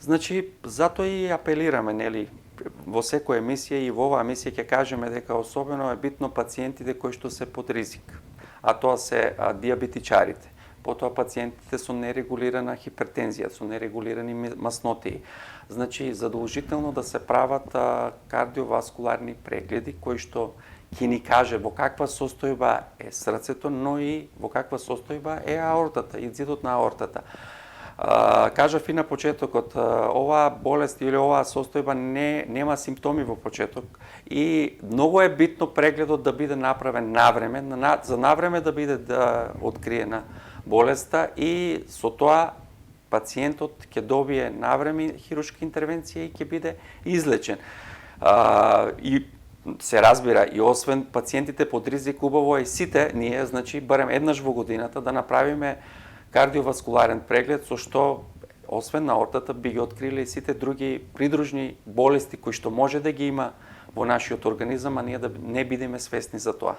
Значи, затоа и апелираме, нели, во секоја емисија и во оваа емисија ќе кажеме дека особено е битно пациентите кои што се под ризик, а тоа се диабетичарите, потоа пациентите со нерегулирана хипертензија, со нерегулирани маснотии. Значи, задолжително да се прават кардиоваскуларни прегледи кои што ќе ни каже во каква состојба е срцето, но и во каква состојба е аортата и зидот на аортата. Кажав и на почетокот, оваа болест или оваа состојба нема симптоми во почеток и многу е битно прегледот да биде направен навреме, за навреме да биде откриена болеста и со тоа пациентот ќе добие навреме хируршка интервенција и ќе биде излечен. И се разбира, и освен пациентите под ризик, убаво е сите ние, значи, барем еднаш во годината да направиме кардиоваскуларен преглед, со што, освен на аортата, би ги открили и сите други придружни болести кои што може да ги има во нашиот организам, а ние да не бидеме свесни за тоа.